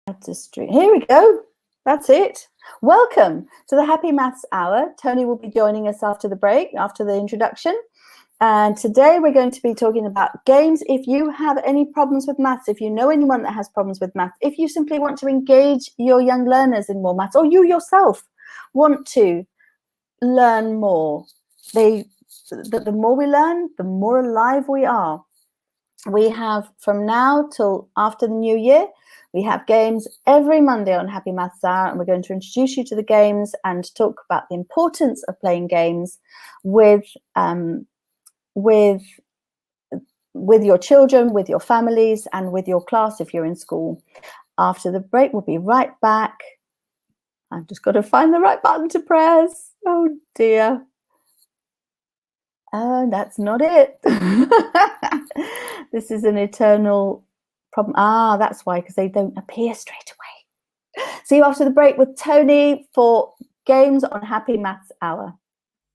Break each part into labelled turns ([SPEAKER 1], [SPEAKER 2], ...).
[SPEAKER 1] Here we go. That's it. Welcome to the Happy Maths Hour. Toni will be joining us after the break, after the introduction. And today we're going to be talking about games. If you have any problems with maths, if you know anyone that has problems with maths, if you simply want to engage your young learners in more maths, or you yourself want to learn more, the more we learn, the more alive we are. We have, from now till after the new year, we have games every Monday on Happy Maths Hour, and we're going to introduce you to the games and talk about the importance of playing games with your children, with your families, and with your class if you're in school. After the break, we'll be right back. I've just got to find the right button to press. Oh dear. That's not it. This is an eternal problem. That's why, because they don't appear straight away. See you after the break with Toni for games on Happy Maths Hour.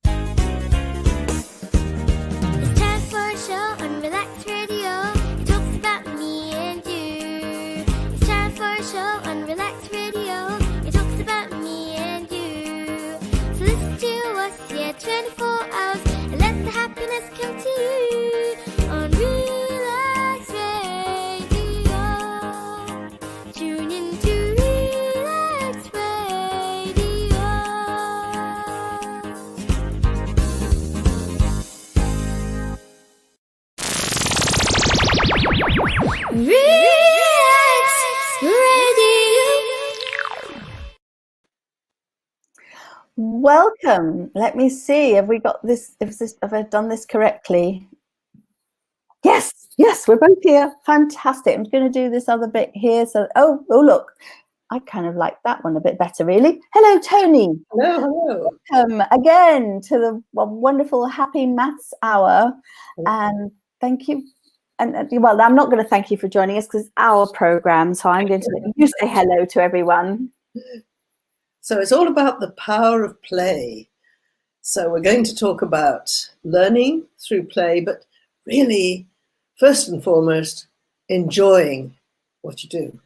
[SPEAKER 2] It's time for a show on Relax Radio. It talks about me and you. It's time for a show on Relax Radio. It talks about me and you. So listen to us, 24 hours, and let the happiness come to you on Relax Radio. Tune in to Relax Radio. Relax Radio.
[SPEAKER 1] Welcome. Let me see. Have we got this? Have I done this correctly? Yes, we're both here. Fantastic. I'm going to do this other bit here. So, oh, look. I kind of like that one a bit better, really. Hello, Toni.
[SPEAKER 3] Hello.
[SPEAKER 1] Welcome again to the wonderful Happy Maths Hour. And thank you. And well, I'm not going to thank you for joining us because it's our program. So I'm going to let you say hello to everyone.
[SPEAKER 3] So it's all about the power of play. So we're going to talk about learning through play, but really, first and foremost, enjoying what you do.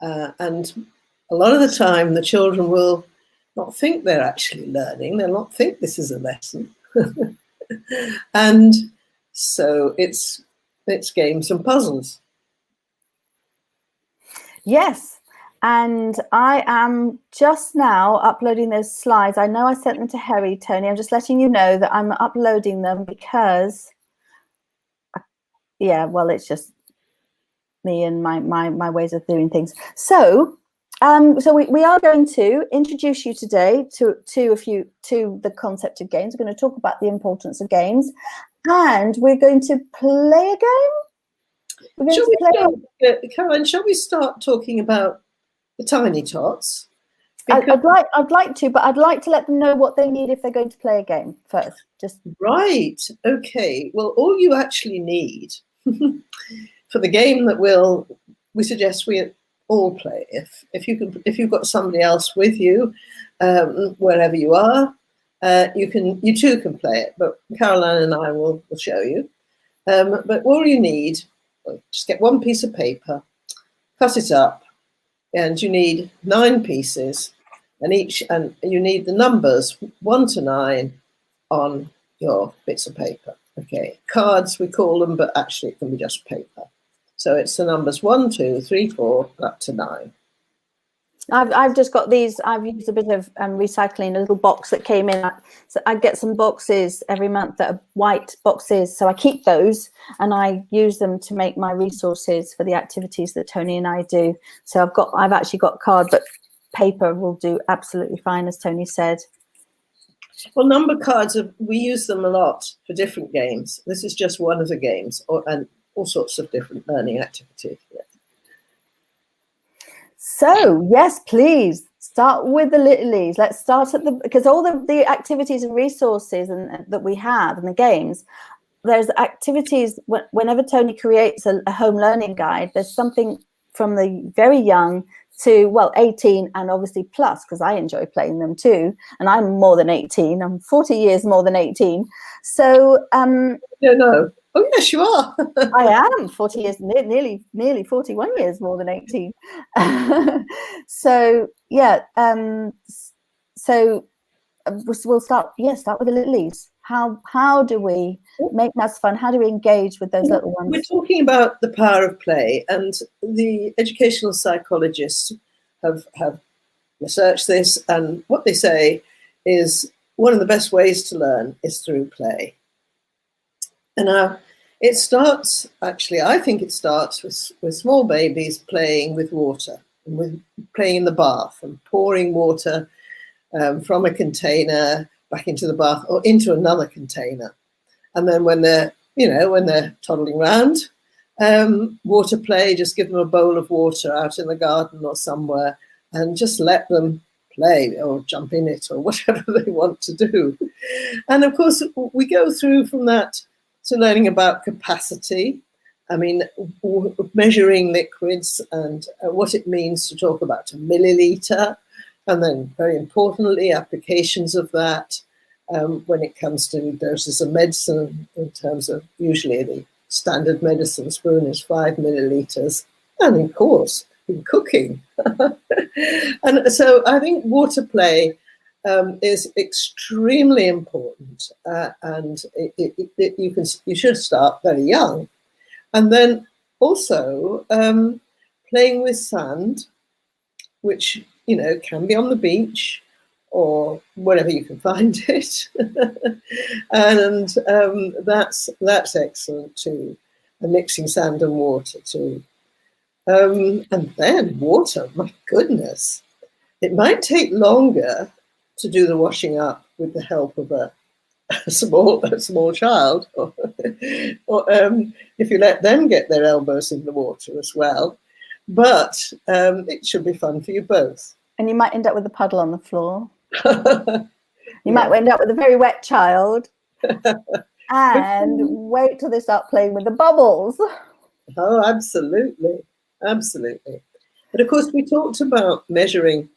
[SPEAKER 3] And a lot of the time, the children will not think they're actually learning. They'll not think this is a lesson. And so it's games and puzzles.
[SPEAKER 1] Yes. And I am just now uploading those slides. I know I sent them to Harry, Toni. I'm just letting you know that I'm uploading them because, yeah, well, it's just me and my ways of doing things. So we are going to introduce you today to the concept of games. We're going to talk about the importance of games, and we're going to play a game.
[SPEAKER 3] Caroline, shall we start talking about the tiny tots?
[SPEAKER 1] I'd like to, but I'd like to let them know what they need if they're going to play a game first.
[SPEAKER 3] Right. Okay. Well, all you actually need for the game that we suggest we all play, if you've got somebody else with you, wherever you are, you too can play it. But Caroline and I will show you. But all you need, just get one piece of paper, cut it up. And you need 9 pieces, and you need the numbers 1 to 9 on your bits of paper. Okay, cards we call them, but actually it can be just paper. So it's the numbers 1, 2, 3, 4, up to 9.
[SPEAKER 1] I've just got these. I've used a bit of recycling, a little box that came in. So I get some boxes every month that are white boxes. So I keep those and I use them to make my resources for the activities that Toni and I do. So I've actually got card, but paper will do absolutely fine, as Toni said.
[SPEAKER 3] Well, number cards, we use them a lot for different games. This is just one of the games, and all sorts of different learning activities. Yeah.
[SPEAKER 1] So, yes, please start with the littlies. Let's start because all the activities and resources that we have and the games, there's activities, whenever Toni creates a home learning guide, there's something from the very young to, 18 and obviously plus, because I enjoy playing them too. And I'm more than 18. I'm 40 years more than 18. So,
[SPEAKER 3] No, Oh, yes, you are.
[SPEAKER 1] I am 40 years, nearly 41 years more than 18. So yeah, so we'll start with the littlies. How do we make maths fun? How do we engage with those little ones?
[SPEAKER 3] We're talking about the power of play, and the educational psychologists have researched this, and what they say is one of the best ways to learn is through play. And it starts, actually, I think it starts with small babies playing with water, and with playing in the bath and pouring water from a container back into the bath or into another container. And then when they're toddling around, water play, just give them a bowl of water out in the garden or somewhere and just let them play or jump in it or whatever they want to do. And of course, we go through from that to learning about capacity. I mean, measuring liquids and what it means to talk about a milliliter. And then very importantly, applications of that when it comes to doses of medicine, in terms of usually the standard medicine spoon is 5 milliliters. And of course, in cooking. And so I think water play is extremely important, and you should start very young. And then also playing with sand, which can be on the beach or wherever you can find it, and that's excellent too. And mixing sand and water too, and then water. My goodness, it might take longer to do the washing up with the help of a small child, or if you let them get their elbows in the water as well. But it should be fun for you both.
[SPEAKER 1] And you might end up with a puddle on the floor. You might end up with a very wet child. And wait till they start playing with the bubbles.
[SPEAKER 3] Oh, absolutely. Absolutely. But of course, we talked about measuring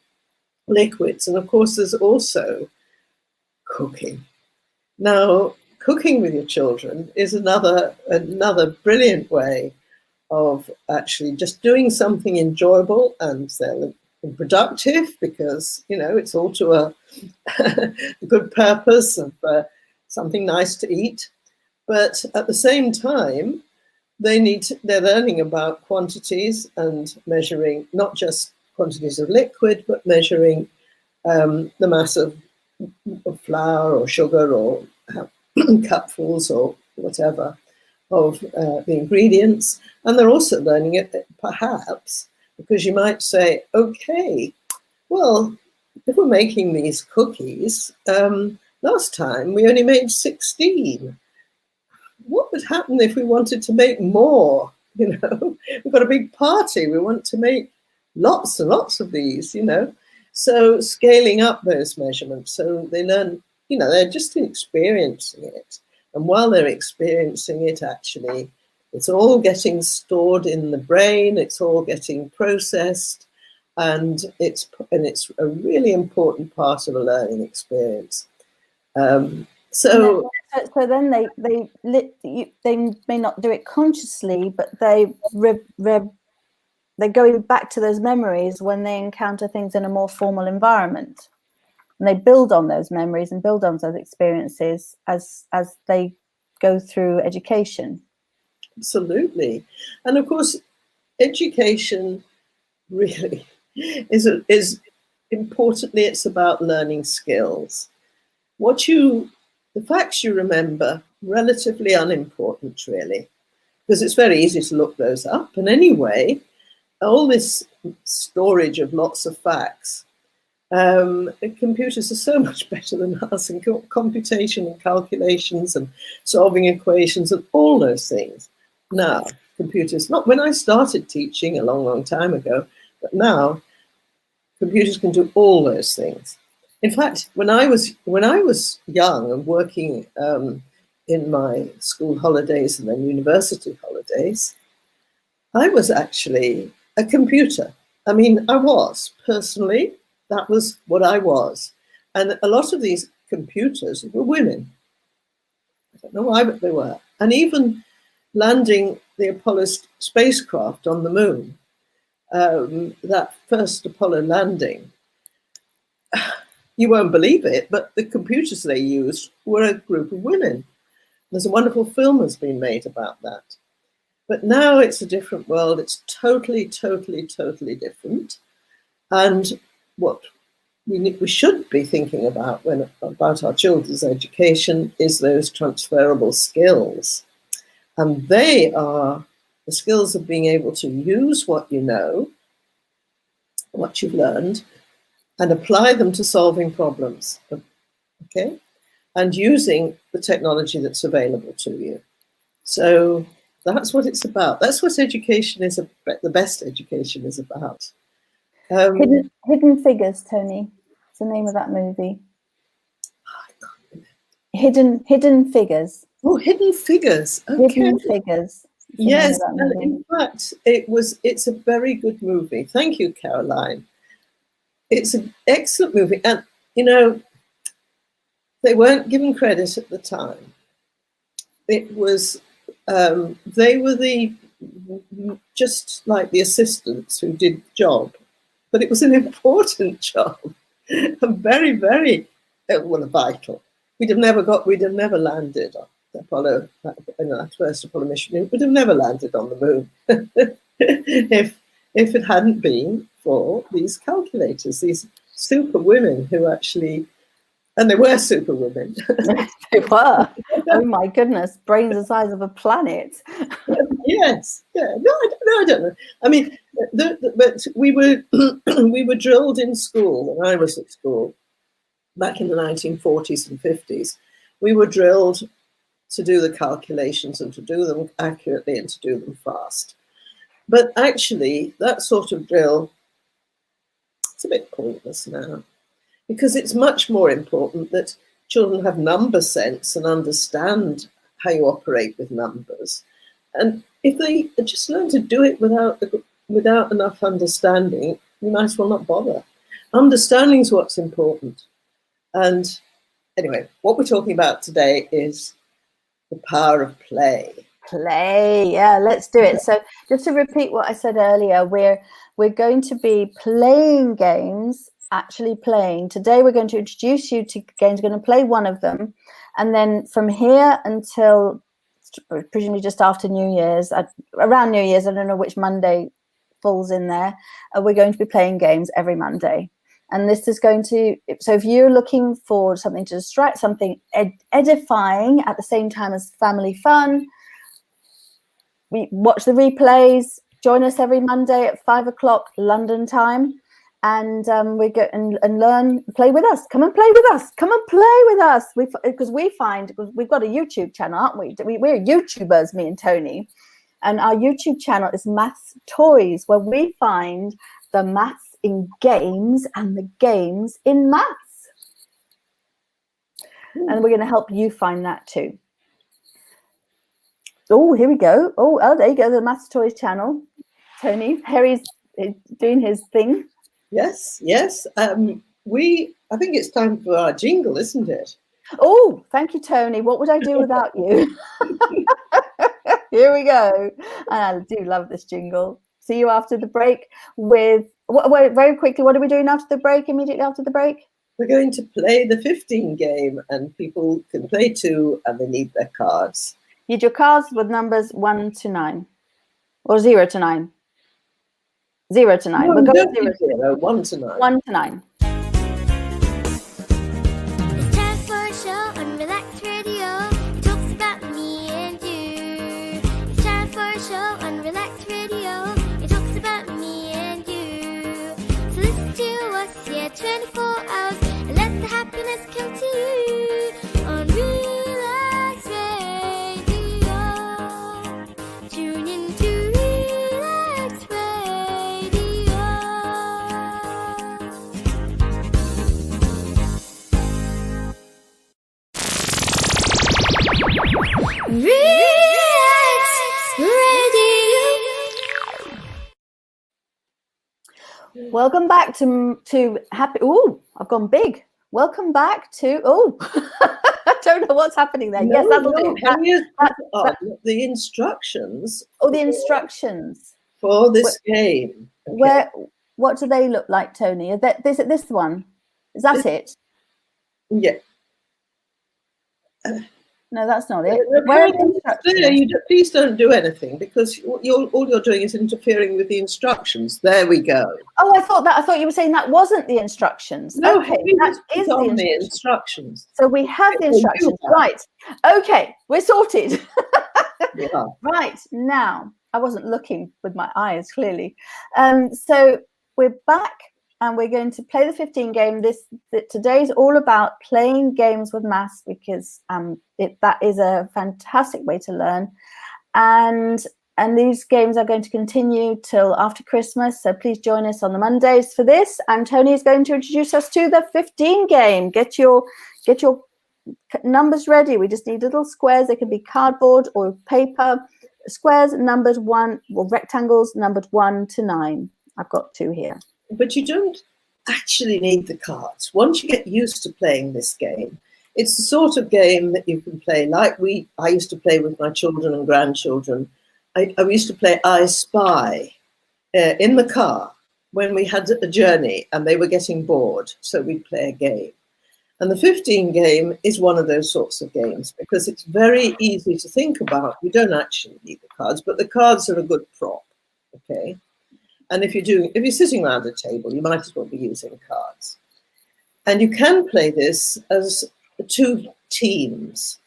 [SPEAKER 3] liquids, and of course there's also cooking. Now, cooking with your children is another brilliant way of actually just doing something enjoyable and productive, because it's all to a good purpose of something nice to eat. But at the same time, they're learning about quantities and measuring not just quantities of liquid, but measuring the mass of flour or sugar or cupfuls or whatever of the ingredients. And they're also learning it, perhaps, because you might say, okay, well, if we're making these cookies, last time we only made 16. What would happen if we wanted to make more? We've got a big party. We want to make lots and lots of these, So scaling up those measurements, so they learn, they're just experiencing it. And while they're experiencing it, actually, it's all getting stored in the brain. It's all getting processed, and it's a really important part of a learning experience. So
[SPEAKER 1] then they may not do it consciously, but they're going back to those memories when they encounter things in a more formal environment, and they build on those memories and build on those experiences as they go through education.
[SPEAKER 3] Absolutely. And of course, education really is importantly, it's about learning skills. The facts you remember, relatively unimportant, really, because it's very easy to look those up. And anyway, all this storage of lots of facts, computers are so much better than us in computation and calculations and solving equations and all those things. Now, computers, not when I started teaching a long, long time ago, but now computers can do all those things. In fact, when I was young and working in my school holidays and then university holidays, I was actually a computer. I mean, I was personally, that was what I was. And a lot of these computers were women. I don't know why, but they were. And even landing the Apollo spacecraft on the moon, that first Apollo landing, you won't believe it, but the computers they used were a group of women. There's a wonderful film that's been made about that. But now it's a different world. It's totally, totally, totally different. And what we should be thinking about about our children's education is those transferable skills. And they are the skills of being able to use what you know, what you've learned, and apply them to solving problems, okay? And using the technology that's available to you. So that's what it's about. That's what education is, the best education is about.
[SPEAKER 1] Hidden Figures, Toni. It's the name of that movie. Hidden Figures.
[SPEAKER 3] Oh, Hidden Figures. Okay.
[SPEAKER 1] Hidden Figures.
[SPEAKER 3] Yes, and in fact, it's a very good movie. Thank you, Caroline. It's an excellent movie. And, you know, they weren't given credit at the time. It was, they were just like the assistants who did the job, but it was an important job, and very, very, well, vital. We'd have never landed on the Apollo, in that first Apollo mission. It would have never landed on the moon if it hadn't been for these calculators, these super women who actually, and they were super women.
[SPEAKER 1] They were. Oh my goodness, brains the size of a planet.
[SPEAKER 3] Yes. Yeah. No, I don't know. I mean, but we were drilled in school when I was at school back in the 1940s and 50s. We were drilled to do the calculations and to do them accurately and to do them fast. But actually, that sort of drill, it's a bit pointless now, because it's much more important that children have number sense and understand how you operate with numbers. And if they just learn to do it without enough understanding, you might as well not bother. Understanding is what's important. And anyway, what we're talking about today is the power of play.
[SPEAKER 1] Play, yeah, let's do it. So just to repeat what I said earlier, we're going to be playing games, actually playing. Today we're going to introduce you to games. We're going to play one of them, and then from here until presumably just after New Year's, around New Year's, I don't know which Monday falls in there, we're going to be playing games every Monday. And this is going to, so if you're looking for something to distract, something edifying at the same time as family fun, we watch the replays, join us every Monday at 5 o'clock London time, and we go and learn, play with us. Come and play with us. Come and play with us. Because we've got a YouTube channel, aren't we? We're YouTubers, me and Toni. And our YouTube channel is Maths Toys, where we find the maths in games and the games in maths. And we're going to help you find that too. Oh, here we go. Oh, there you go, the Maths Toys channel. Toni, Harry's doing his thing.
[SPEAKER 3] Yes. I think it's time for our jingle, isn't it?
[SPEAKER 1] Oh, thank you, Toni. What would I do without you? Here we go. And I do love this jingle. See you after the break with, very quickly, what are we doing after the break, immediately after the break?
[SPEAKER 3] We're going to play the 15 game, and people can play too, and they need their cards.
[SPEAKER 1] Need your cards with numbers 1 to 9 or 0 to 9. 0 to 9.
[SPEAKER 3] No,
[SPEAKER 1] We'll go
[SPEAKER 3] 0, 1 to 9.
[SPEAKER 1] 1 to 9.
[SPEAKER 2] It's time for a show on Relax Radio. It talks about me and you. It's time for a show on Relax Radio. It talks about me and you. So listen to us here 24 hours and let the happiness come to you on Relax Radio. Tune in to Relax Radio. Relax Radio.
[SPEAKER 1] Welcome back to happy. Oh, I've gone big. Welcome back to don't know what's happening there.
[SPEAKER 3] No,
[SPEAKER 1] Yes, that'll
[SPEAKER 3] no,
[SPEAKER 1] do.
[SPEAKER 3] Henrietta put
[SPEAKER 1] That-
[SPEAKER 3] on the instructions
[SPEAKER 1] oh, the instructions.
[SPEAKER 3] for this game. Okay.
[SPEAKER 1] Where? What do they look like, Tony? Is that this one? Is that it?
[SPEAKER 3] Yeah.
[SPEAKER 1] No, that's not it.
[SPEAKER 3] No,
[SPEAKER 1] Where are the
[SPEAKER 3] Caroline,
[SPEAKER 1] instructions?
[SPEAKER 3] there, please don't do anything, because all you're doing is interfering with the instructions. There we go.
[SPEAKER 1] Oh, I thought you were saying that wasn't the instructions.
[SPEAKER 3] No,
[SPEAKER 1] Okay,
[SPEAKER 3] we
[SPEAKER 1] that
[SPEAKER 3] just
[SPEAKER 1] is
[SPEAKER 3] put on
[SPEAKER 1] the
[SPEAKER 3] the
[SPEAKER 1] instructions.
[SPEAKER 3] instructions.
[SPEAKER 1] So we have the
[SPEAKER 3] Okay, you
[SPEAKER 1] instructions,
[SPEAKER 3] have.
[SPEAKER 1] right? Okay, we're sorted.
[SPEAKER 3] Yeah.
[SPEAKER 1] Right now, I wasn't looking with my eyes clearly. So we're back, and we're going to play the 15 game. Today's all about playing games with maths, because that is a fantastic way to learn, and these games are going to continue till after Christmas. So please join us on the Mondays for this. And Tony is going to introduce us to the 15 game. Get your numbers ready. We just need little squares. They can be cardboard or paper. Squares numbered 1, or rectangles numbered 1 to 9. I've got 2 here.
[SPEAKER 3] But you don't actually need the cards. Once you get used to playing this game, it's the sort of game that you can play like I used to play with my children and grandchildren. I used to play I Spy in the car when we had a journey and they were getting bored, so we'd play a game. And the 15 game is one of those sorts of games, because it's very easy to think about. You don't actually need the cards, but the cards are a good prop, okay? And if you're sitting around a table, you might as well be using cards. And you can play this as 2 teams.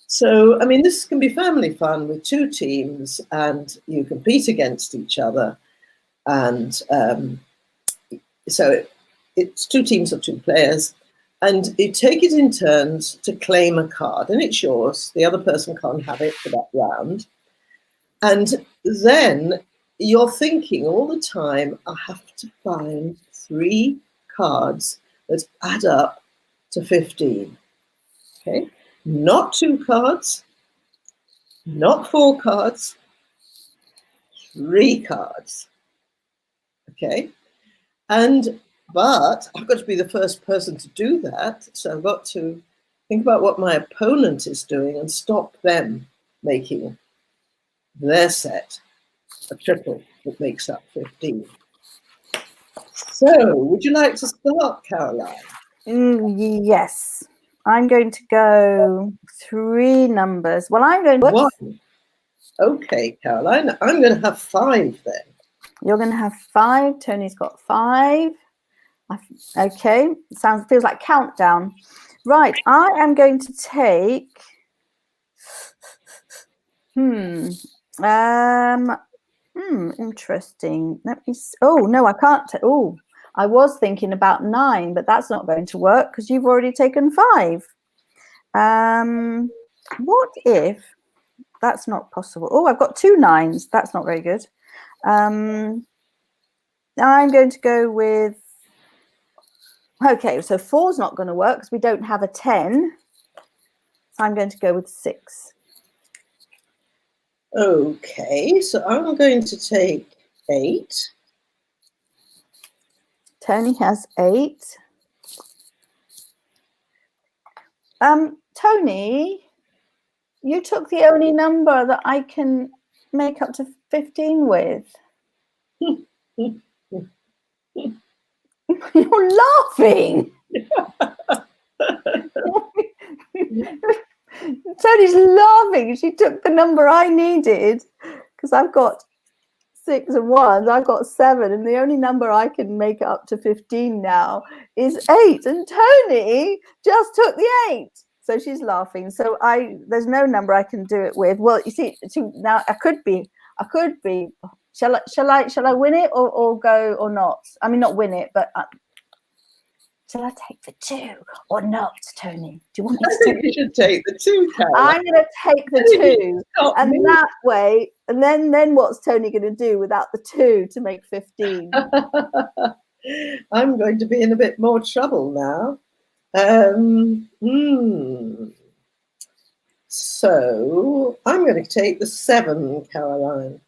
[SPEAKER 3] So, I mean, this can be family fun with 2 teams, and you compete against each other. And so it's 2 teams of 2 players. And you take it in turns to claim a card, and it's yours. The other person can't have it for that round. And then you're thinking all the time, I have to find 3 cards that add up to 15. Okay? Not 2 cards, not 4 cards, 3 cards. Okay? But I've got to be the first person to do that. So I've got to think about what my opponent is doing and stop them making their set a triple that makes up 15. So would you like to start, Caroline?
[SPEAKER 1] Yes. I'm going to go 3 numbers. Well, I'm going to...
[SPEAKER 3] 1. Okay, Caroline. I'm going to have 5 then.
[SPEAKER 1] You're going to have 5. Tony's got 5. Okay, feels like countdown. Right, I am going to take interesting. Let me oh no, I can't. Oh, I was thinking about 9, but that's not going to work because you've already taken 5. What if that's not possible? Oh, I've got 2 9s. That's not very good. I'm going to go with... Okay, so 4's not going to work because we don't have a 10. So I'm going to go with 6.
[SPEAKER 3] Okay, so I'm going to take 8.
[SPEAKER 1] Tony has 8. Tony, you took the only number that I can make up to 15 with. You're laughing. Tony's laughing. She took the number I needed because I've got 6 and 1s. I've got 7, and the only number I can make up to 15 now is 8. And Tony just took the 8. So she's laughing. So there's no number I can do it with. Well, you see, now I could be. Shall I win it or go or not? I mean, not win it, but shall I take the 2 or not, Tony? Do you want me to?
[SPEAKER 3] I think you should take the 2, Caroline.
[SPEAKER 1] I'm going to take the 2, and that way, and then what's Tony going to do without the 2 to make 15?
[SPEAKER 3] I'm going to be in a bit more trouble now. So I'm going to take the 7, Caroline.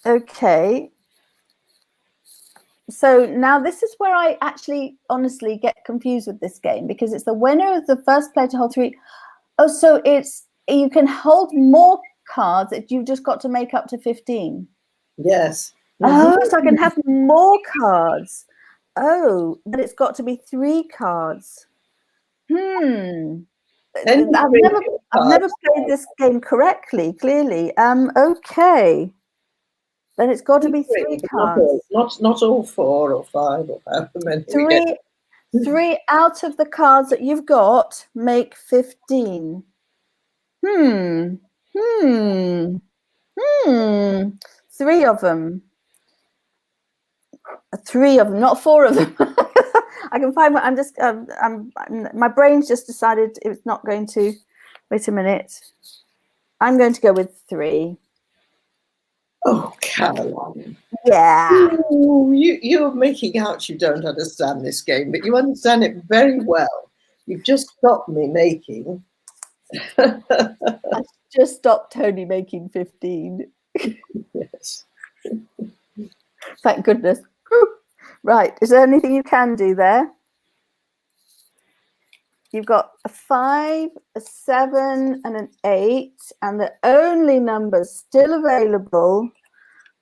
[SPEAKER 1] Okay. So now this is where I actually honestly get confused with this game, because it's the winner of the first player to hold 3. Oh, so it's, you can hold more cards, you've just got to make up to 15.
[SPEAKER 3] Yes.
[SPEAKER 1] Oh, so I can have more cards. Oh, but it's got to be 3 cards. I've never played this game correctly, clearly. Okay. Then it's got to be 3 cards.
[SPEAKER 3] Not all 4 or 5 or however many. we get.
[SPEAKER 1] 3 out of the cards that you've got make 15. 3 of them. 3 of them, not 4 of them. I can find what I'm just. My brain's just decided it's not going to. Wait a minute. I'm going to go with 3.
[SPEAKER 3] Oh, Caroline.
[SPEAKER 1] Yeah.
[SPEAKER 3] You're making out you don't understand this game, but you understand it very well. You've just stopped me making.
[SPEAKER 1] I just stopped Tony making 15.
[SPEAKER 3] Yes.
[SPEAKER 1] Thank goodness. Right. Is there anything you can do there? You've got a 5, a 7, and an 8, and the only numbers still available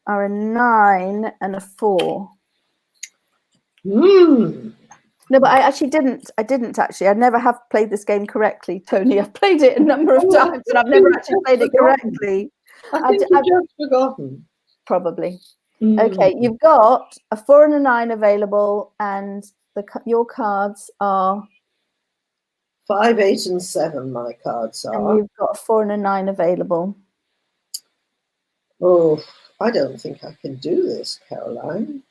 [SPEAKER 1] are a 9 and a 4. No, but I actually didn't. I never have played this game correctly, Tony. I've played it a number of times, but I've never actually played it correctly.
[SPEAKER 3] I think you've just forgotten.
[SPEAKER 1] Probably. Okay, you've got a 4 and a 9 available, and your cards are
[SPEAKER 3] 5, 8, and 7. My cards are.
[SPEAKER 1] And you've got a 4 and a 9 available.
[SPEAKER 3] Oh, I don't think I can do this, Caroline.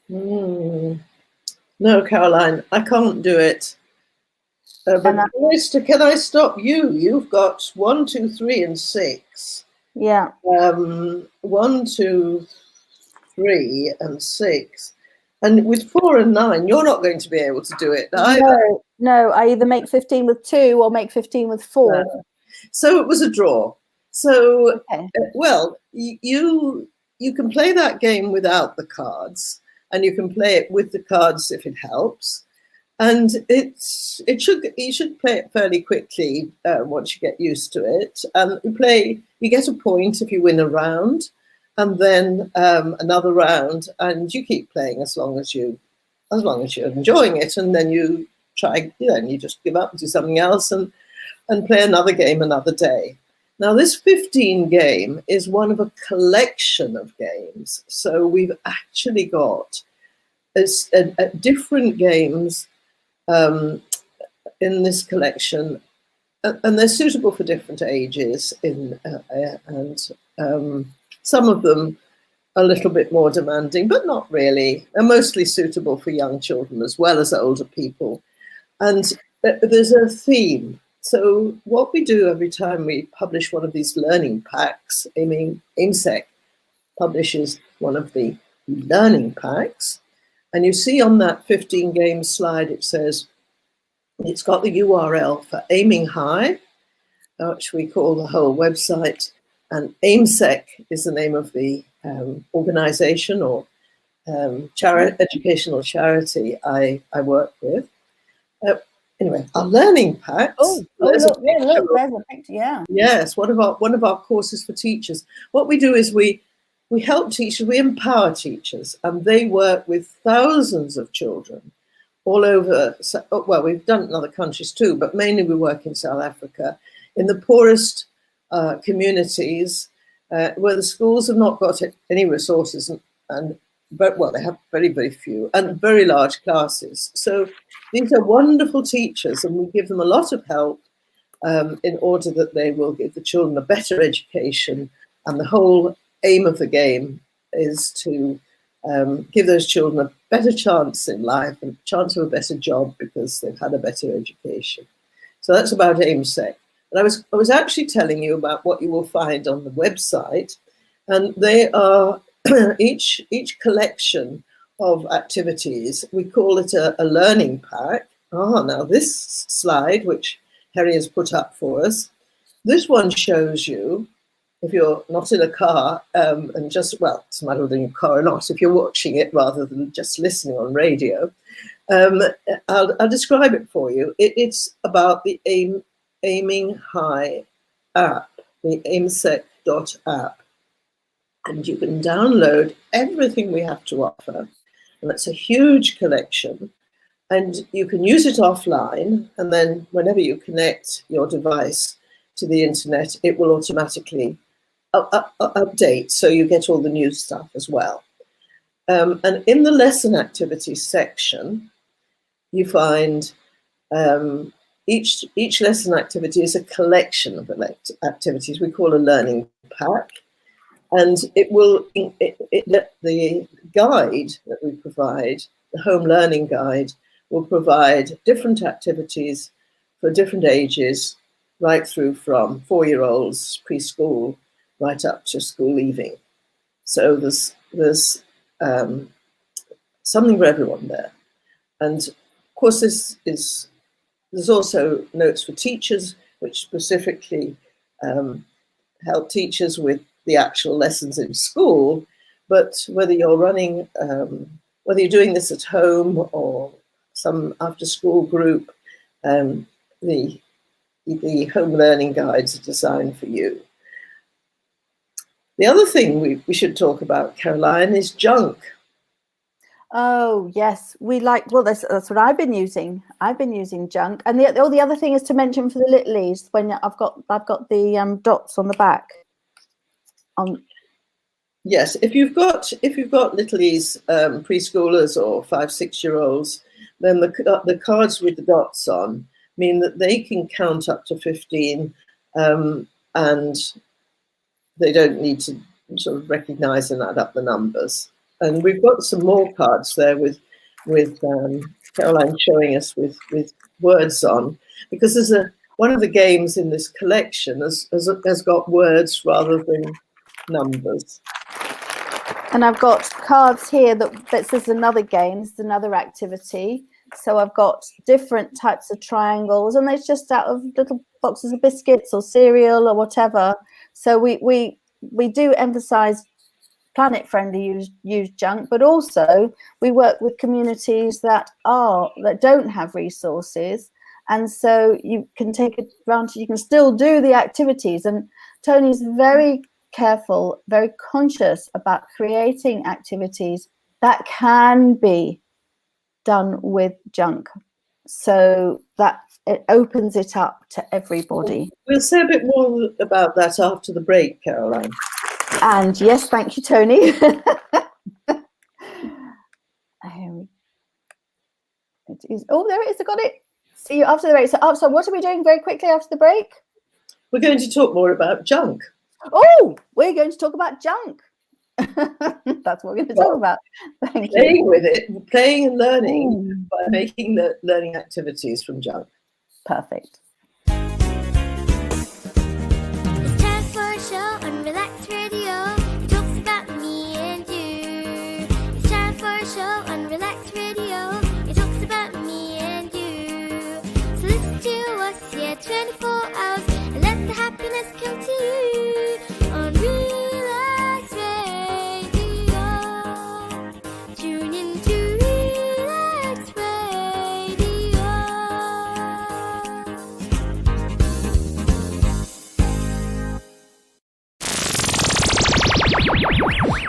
[SPEAKER 3] No, Caroline, I can't do it. But can I stop you? You've got 1, 2, 3, and 6.
[SPEAKER 1] Yeah.
[SPEAKER 3] 1, 2, 3, and 6. And with 4 and 9, you're not going to be able to do it either.
[SPEAKER 1] No, I either make 15 with 2 or make 15 with 4.
[SPEAKER 3] No. So it was a draw. So,
[SPEAKER 1] okay.
[SPEAKER 3] Well, you can play that game without the cards, and you can play it with the cards if it helps. And you should play it fairly quickly once you get used to it. You get a point if you win a round, and then another round, and you keep playing as long as you're enjoying it, and then you try. Then you just give up and do something else, and play another game another day. Now, this 15 game is one of a collection of games. So we've actually got different games in this collection, and they're suitable for different ages. Some of them are a little bit more demanding, but not really. They're mostly suitable for young children as well as older people. And there's a theme. So what we do every time we publish one of these learning packs, AIMSEC publishes one of the learning packs, and you see on that 15 game slide, it says, it's got the URL for Aiming High, which we call the whole website, and AIMSEC is the name of the organization or educational charity I work with. Anyway, our learning packs.
[SPEAKER 1] Look, there's a picture. Yeah.
[SPEAKER 3] Yes, one of our courses for teachers. What we do is we help teachers, we empower teachers, and they work with thousands of children all over. Well, we've done it in other countries too, but mainly we work in South Africa, in the poorest communities where the schools have not got any resources, but they have very, very few and very large classes. So these are wonderful teachers, and we give them a lot of help in order that they will give the children a better education. And the whole aim of the game is to give those children a better chance in life and a chance of a better job because they've had a better education. So that's about AIMSEC. And I was actually telling you about what you will find on the website, and they are each collection of activities. We call it a learning pack. Now this slide, which Harry has put up for us, this one shows you if you're not in a car and just, well, it's a matter of in your car or not, if you're watching it rather than just listening on radio, I'll describe it for you. It's about the Aiming High app, the aimsec.app. And you can download everything we have to offer. And that's a huge collection. And you can use it offline. And then whenever you connect your device to the internet, it will automatically update. So you get all the new stuff as well. And in the lesson activities section, you find each lesson activity is a collection of activities we call a learning pack. And it will, the guide that we provide, the home learning guide, will provide different activities for different ages, right through from 4-year-olds, preschool, right up to school leaving. So there's something for everyone there. And of course, there's also notes for teachers, which specifically help teachers with the actual lessons in school. But whether you're running, whether you're doing this at home or some after-school group, the home learning guides are designed for you. The other thing we should talk about, Caroline, is junk.
[SPEAKER 1] Oh yes, we like. Well, that's what I've been using. I've been using junk, and the other thing is to mention for the littlies when I've got the dots on the back.
[SPEAKER 3] Yes, if you've got littlies, preschoolers or 5-6-year-olds, then the cards with the dots on mean that they can count up to 15, and they don't need to sort of recognise and add up the numbers. And we've got some more cards there with Caroline showing us with words on, because there's one of the games in this collection has got words rather than numbers.
[SPEAKER 1] And I've got cards here that says another game, it's another activity. So I've got different types of triangles, and it's just out of little boxes of biscuits or cereal or whatever. So we do emphasize planet-friendly use junk, but also we work with communities that don't have resources, and so you can take advantage. You can still do the activities, and Tony's very careful, very conscious about creating activities that can be done with junk, so that it opens it up to everybody.
[SPEAKER 3] We'll say a bit more about that after the break, Caroline.
[SPEAKER 1] And yes, thank you, Tony. It is. Oh, there it is. I got it. See you after the break. So what are we doing very quickly after the break?
[SPEAKER 3] We're going to talk more about junk.
[SPEAKER 1] Oh, we're going to talk about junk. That's what we're going to talk about. Thank
[SPEAKER 3] playing
[SPEAKER 1] you.
[SPEAKER 3] with it, playing and learning by making the learning activities from junk.
[SPEAKER 1] Perfect.
[SPEAKER 2] It's time for a show on Relax Radio. It talks about me and you. It's time for a show on Relax Radio. It talks about me and you. So listen to us here 24 hours and let the happiness come to you on Relax Radio. Tune in to Relax Radio.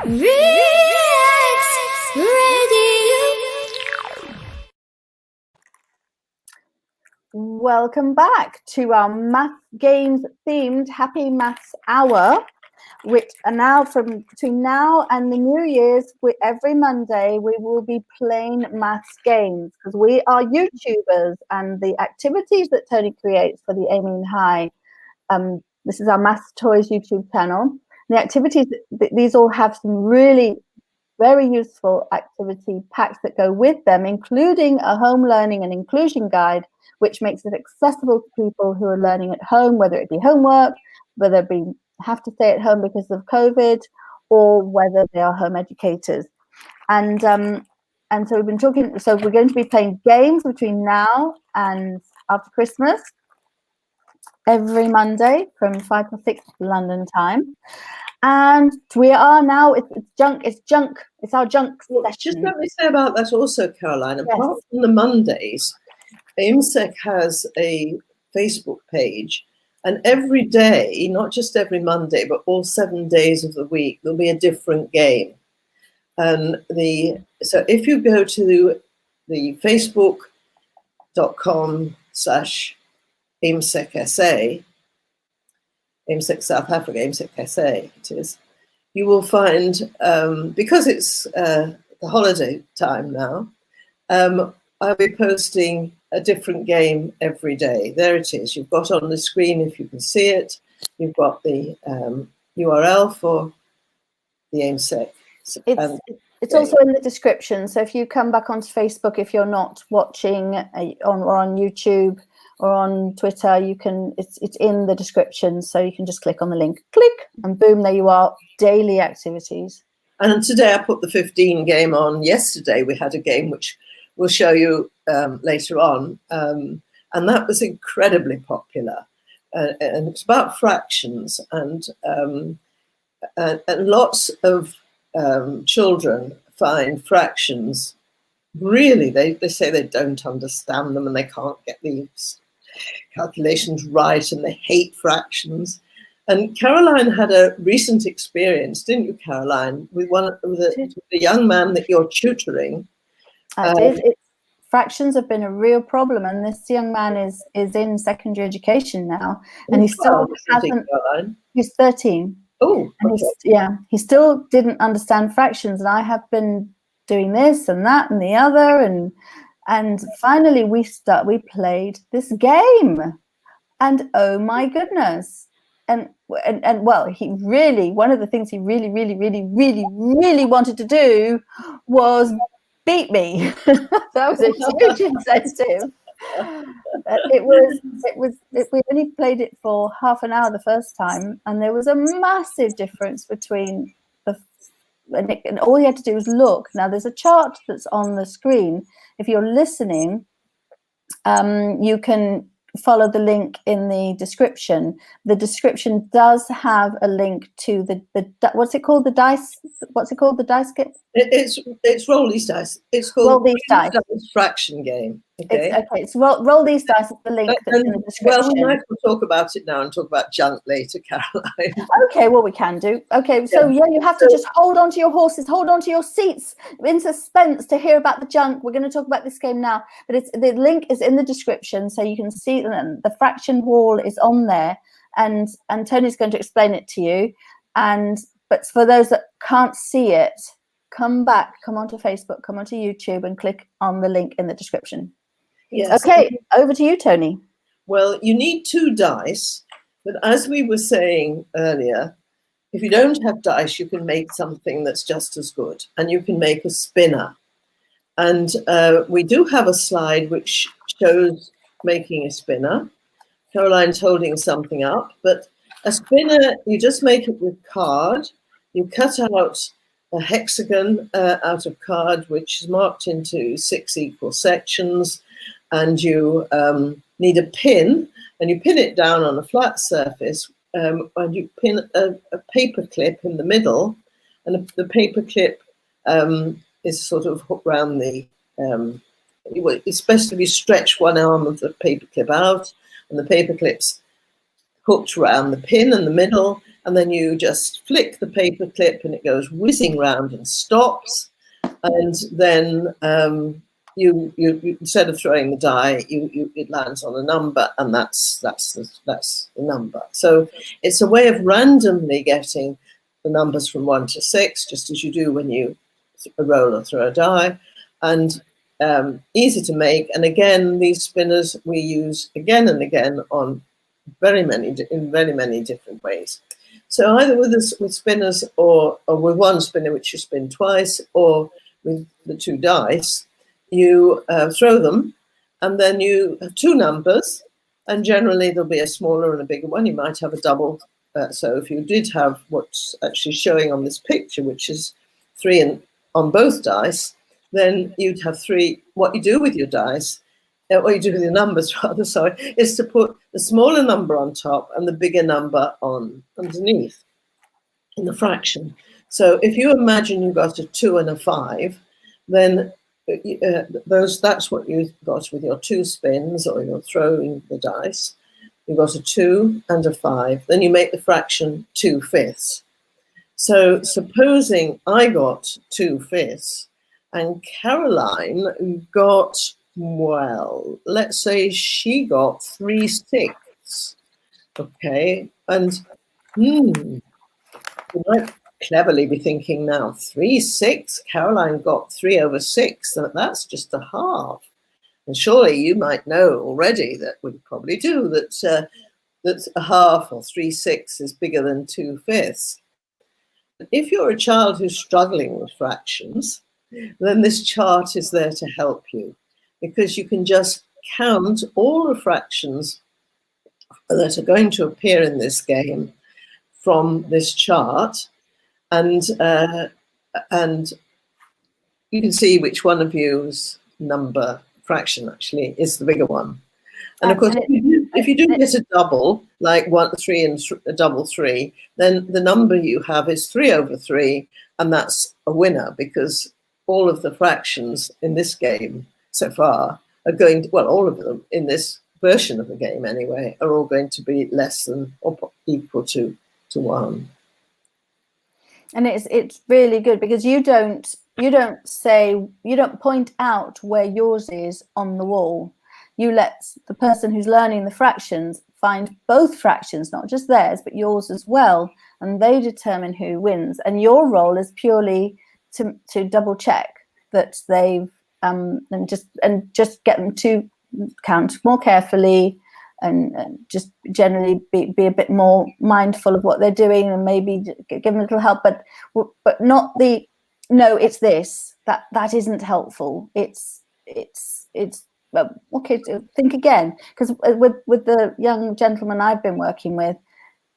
[SPEAKER 2] Relax Radio.
[SPEAKER 1] Welcome back to our math games themed Happy Maths Hour, which are now between now and the New Year's. Every Monday we will be playing maths games because we are YouTubers, and the activities that Tony creates for the Aiming High. This is our Maths Toys YouTube channel. The activities, these all have some really very useful activity packs that go with them, including a home learning and inclusion guide, which makes it accessible to people who are learning at home, whether it be homework, whether it be have to stay at home because of COVID, or whether they are home educators. And so we've been talking. So we're going to be playing games between now and after Christmas. every Monday from 5 to 6 London time. And we are now, it's our junk
[SPEAKER 3] Well, just
[SPEAKER 1] session.
[SPEAKER 3] let me say about that also, Caroline.
[SPEAKER 1] Yes.
[SPEAKER 3] Apart from the Mondays, IMSEC has a Facebook page, and every day, not just every Monday, but all 7 days of the week, there'll be a different game. And so if you go to the facebook.com/IMSEC IMSEC South Africa, IMSEC SA it is, you will find, because it's the holiday time now, I'll be posting a different game every day. There it is. You've got on the screen, if you can see it, you've got the URL for the IMSEC.
[SPEAKER 1] It's also in the description. So if you come back onto Facebook, if you're not watching on YouTube or on Twitter, you can. It's in the description, so you can just click on the link, click, and boom, there you are. Daily activities.
[SPEAKER 3] And today I put the 15 game on. Yesterday we had a game which we'll show you later on, and that was incredibly popular. And it's about fractions, and lots of children find fractions really, they say they don't understand them and they can't get these calculations right and they hate fractions. And Caroline had a recent experience, didn't you, Caroline, with a young man that you're tutoring?
[SPEAKER 1] I did. Fractions have been a real problem, and this young man is in secondary education now, and he still hasn't. He's 13.
[SPEAKER 3] Oh,
[SPEAKER 1] okay. He still didn't understand fractions, and I have been doing this and that and the other, and finally we played this game, and oh my goodness, and well, he really, one of the things he really wanted to do was beat me. That was a huge incentive. We only played it for half an hour the first time, and there was a massive difference between and all you had to do was look. Now there's a chart that's on the screen. If you're listening, you can follow the link in the description. The description does have a link to the what's it called? The dice. What's it called? The dice game.
[SPEAKER 3] It's roll these dice. It's called
[SPEAKER 1] roll these dice.
[SPEAKER 3] Fraction game. Okay.
[SPEAKER 1] It's roll these dice. Is the link that's in the description.
[SPEAKER 3] Well, we might talk about it now and talk about junk later, Caroline.
[SPEAKER 1] Okay, well we can do. Okay, so you have to just hold on to your horses, hold on to your seats in suspense to hear about the junk. We're going to talk about this game now, but the link is in the description, so you can see the fraction wall is on there, and Tony's going to explain it to you. But for those that can't see it, come onto Facebook, come onto YouTube, and click on the link in the description.
[SPEAKER 3] Yes.
[SPEAKER 1] Okay, over to you, Tony.
[SPEAKER 3] Well, you need 2 dice, but as we were saying earlier, if you don't have dice, you can make something that's just as good, and you can make a spinner. And we do have a slide which shows making a spinner. Caroline's holding something up, but a spinner, you just make it with card. You cut out a hexagon out of card, which is marked into 6 equal sections, and you need a pin, and you pin it down on a flat surface, and you pin a paper clip in the middle, and the paper clip is sort of hooked around the, it's supposed to be stretch one arm of the paper clip out, and the paper clip's hooked around the pin in the middle, and then you just flick the paper clip and it goes whizzing round and stops, and then you instead of throwing the die, it lands on a number, and that's the number. So it's a way of randomly getting the numbers from 1 to 6, just as you do when you roll or throw a die, and easy to make. And again, these spinners we use again and again on in very many different ways. So either with spinners or with one spinner which you spin twice, or with the 2 dice, you throw them, and then you have 2 numbers, and generally there'll be a smaller and a bigger one. You might have a double. So if you did have what's actually showing on this picture, which is 3 on both dice, then you'd have 3. What you do with your dice what you do with your numbers rather, sorry, is to put the smaller number on top and the bigger number on underneath in the fraction. So if you imagine you've got a 2 and a 5, then that's what you've got with your 2 spins, or you're throwing the dice. You've got a 2 and a 5. Then you make the fraction 2/5. So supposing I got 2/5 and Caroline got, well, let's say she got 3/6. Okay, and you might cleverly be thinking now, 3/6, Caroline got 3/6, that's just a half. And surely you might know already, that we probably do, that that a half or 3/6 is bigger than 2/5. If you're a child who's struggling with fractions, then this chart is there to help you, because you can just count all the fractions that are going to appear in this game from this chart, and you can see which one of you's number fraction actually is the bigger one. And of course, if you do get a double, like 1, 3 and a double 3, then the number you have is 3/3, and that's a winner, because all of the fractions in this game so far are going to, well, all of them in this version of the game anyway, are all going to be less than or equal to 1.
[SPEAKER 1] And it's really good, because you don't point out where yours is on the wall. You let the person who's learning the fractions find both fractions, not just theirs, but yours as well, and they determine who wins. And your role is purely to double check that they've and just get them to count more carefully, and just generally be a bit more mindful of what they're doing, and maybe give them a little help, but not the, no, it's this, that isn't helpful. It's well, okay, think again, because with the young gentleman I've been working with,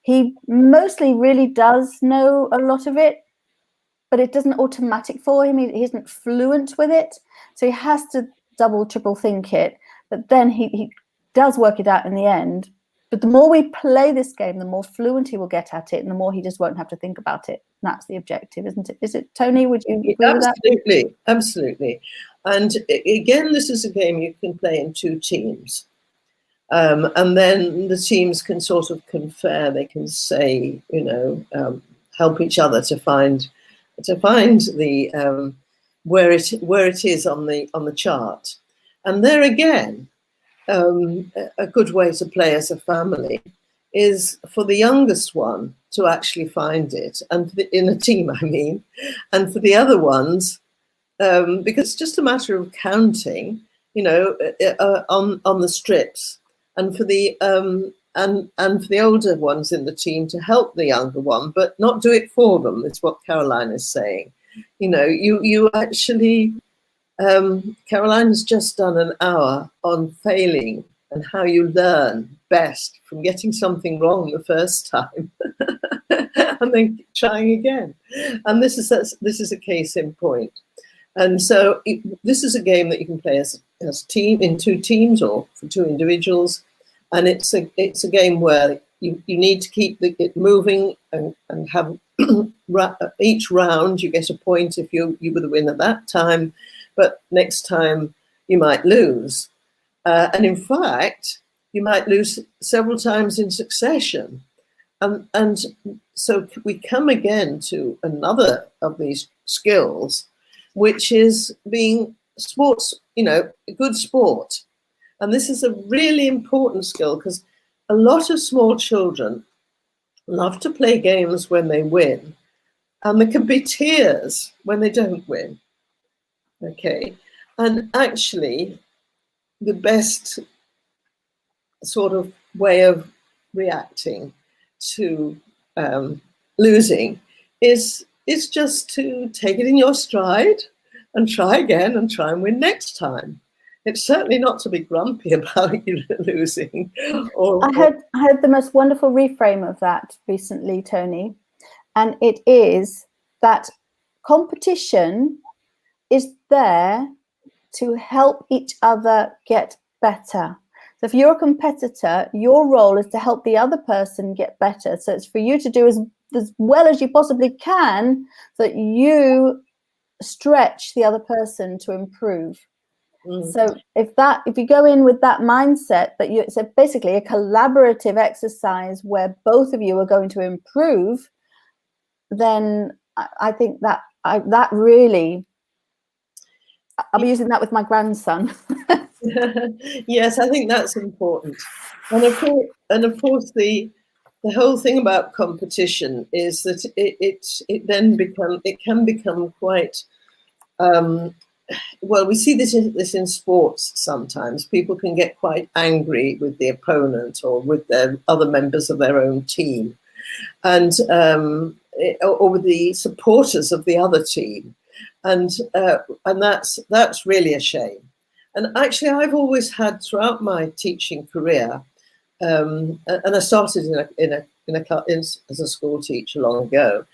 [SPEAKER 1] he mostly really does know a lot of it, but it doesn't automatic for him. He isn't fluent with it, so he has to double, triple think it. But then he does work it out in the end. But the more we play this game, the more fluent he will get at it, and the more he just won't have to think about it. And that's the objective, isn't it? Is it, Toni? Would you agree with that?
[SPEAKER 3] Absolutely. And again, this is a game you can play in 2 teams. And then the teams can sort of confer. They can say, help each other to find the where it is on the chart. And there again, a good way to play as a family is for the youngest one to actually find it, and in a team, I mean, and for the other ones, because it's just a matter of counting, on the strips, and for the and for the older ones in the team to help the younger one, but not do it for them. Is what Caroline is saying. You actually. Caroline has just done an hour on failing and how you learn best from getting something wrong the first time and then trying again. And this is a case in point. And so this is a game that you can play as a team, in 2 teams, or for 2 individuals. And it's a game where you need to keep it moving and have each round you get a point if you were the winner that time. But next time you might lose. And in fact, you might lose several times in succession. And so we come again to another of these skills, which is being sports, a good sport. And this is a really important skill, because a lot of small children love to play games when they win. And there can be tears when they don't win. Okay, and actually, the best sort of way of reacting to losing is just to take it in your stride and try again and try and win next time. It's certainly not to be grumpy about you losing.
[SPEAKER 1] I heard the most wonderful reframe of that recently, Toni, and it is that competition is there to help each other get better. So if you're a competitor, your role is to help the other person get better. So it's for you to do as well as you possibly can so that you stretch the other person to improve. So if you go in with that mindset that it's basically a collaborative exercise where both of you are going to improve, then I think that really, I'll be using that with my grandson.
[SPEAKER 3] Yes, I think that's important. And of course, the whole thing about competition is that it can become quite well. We see this in sports sometimes. People can get quite angry with the opponent or with their other members of their own team, and or with the supporters of the other team, and that's really a shame. And actually, I've always had throughout my teaching career, and I started as a school teacher long ago.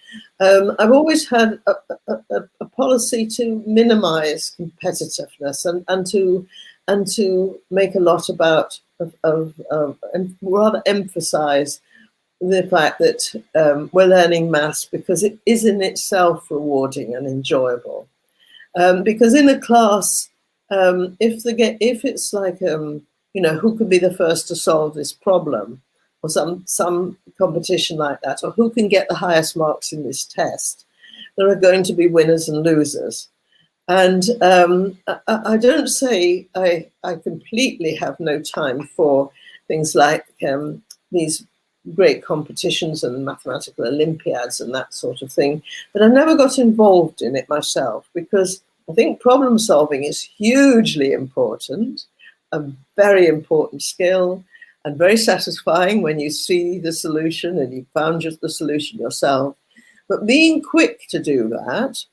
[SPEAKER 3] I've always had a policy to minimise competitiveness and to make a lot about and rather emphasise the fact that we're learning maths because it is in itself rewarding and enjoyable. Because in a class, if it's like who could be the first to solve this problem, or some competition like that, or who can get the highest marks in this test, there are going to be winners and losers. And I don't say I completely have no time for things like these great competitions and mathematical Olympiads and that sort of thing, but I never got involved in it myself because I think problem solving is hugely important, a very important skill, and very satisfying when you see the solution and you found just the solution yourself. But being quick to do that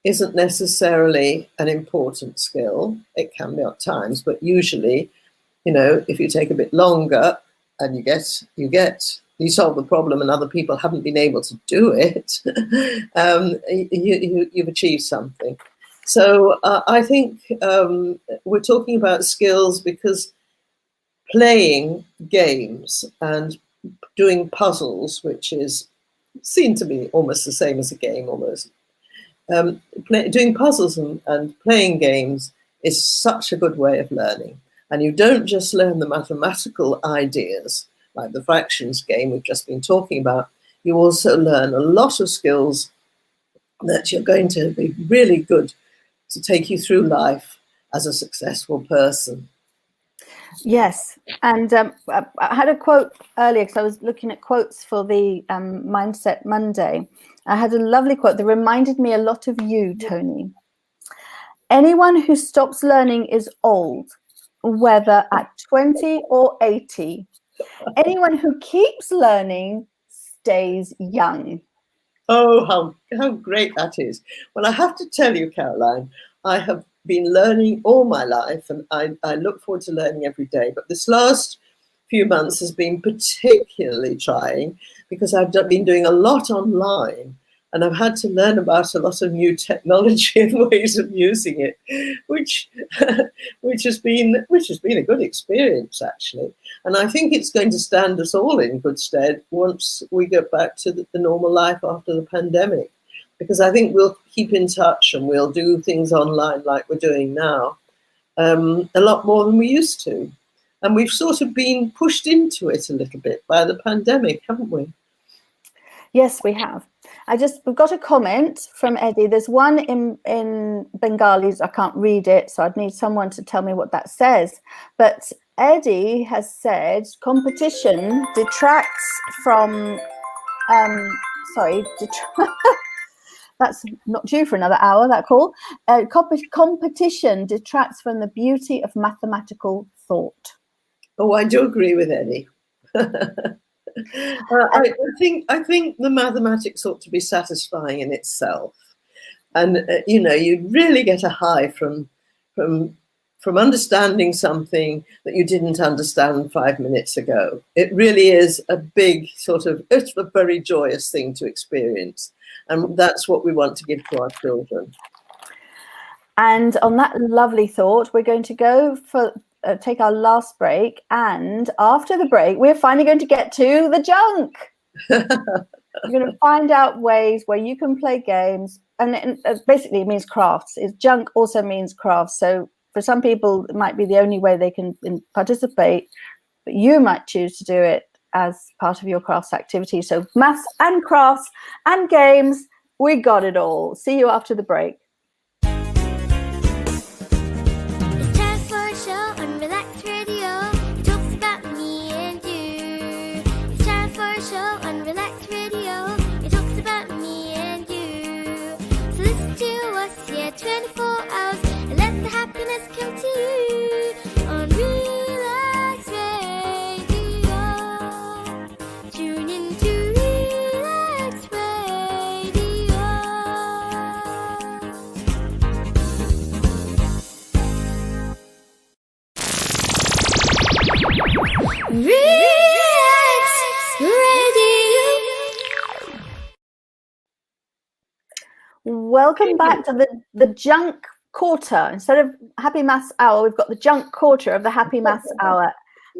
[SPEAKER 3] isn't necessarily an important skill. It can be at times, but usually, if you take a bit longer and you solve the problem and other people haven't been able to do it, you've achieved something. So I think we're talking about skills because playing games and doing puzzles, which is seen to be almost the same as a game almost, doing puzzles and playing games is such a good way of learning. And you don't just learn the mathematical ideas, like the fractions game we've just been talking about. You also learn a lot of skills that you're going to be really good to take you through life as a successful person.
[SPEAKER 1] Yes, and I had a quote earlier because I was looking at quotes for the Mindset Monday. I had a lovely quote that reminded me a lot of you, Toni. Anyone who stops learning is old, whether at 20 or 80. Anyone who keeps learning stays young.
[SPEAKER 3] Oh, how great that is. Well, I have to tell you, Caroline, I have been learning all my life and I look forward to learning every day. But this last few months has been particularly trying because I've been doing a lot online and I've had to learn about a lot of new technology and ways of using it, which has been a good experience, actually. And I think it's going to stand us all in good stead once we get back to the normal life after the pandemic, because I think we'll keep in touch and we'll do things online like we're doing now a lot more than we used to. And we've sort of been pushed into it a little bit by the pandemic, haven't we?
[SPEAKER 1] Yes, we have. We've got a comment from Eddie. There's one in Bengali. I can't read it, so I'd need someone to tell me what that says. But Eddie has said competition detracts from, that's not due for another hour, that call. Competition detracts from the beauty of mathematical thought.
[SPEAKER 3] Oh, I do agree with Eddie. I think the mathematics ought to be satisfying in itself, and you really get a high from understanding something that you didn't understand 5 minutes ago. It really is it's a very joyous thing to experience, and that's what we want to give to our children.
[SPEAKER 1] And on that lovely thought, we're going to go for take our last break, and after the break, we're finally going to get to the junk. You're going to find out ways where you can play games, and basically it means crafts. Junk also means crafts. So for some people, it might be the only way they can participate, but you might choose to do it as part of your crafts activity. So maths and crafts and games, we got it all. See you after the break.
[SPEAKER 2] It's time for a show on Relax Radio. It talks about me and you. It's time for a show on Relax Radio. It talks about me and you. So listen to us, yeah, 24 hours, and let the happiness come to you on Relax Radio. Tune in to Relax Radio. Relax Radio.
[SPEAKER 1] Welcome back to the junk quarter. Instead of Happy Maths Hour, we've got the junk quarter of the Happy Maths Hour.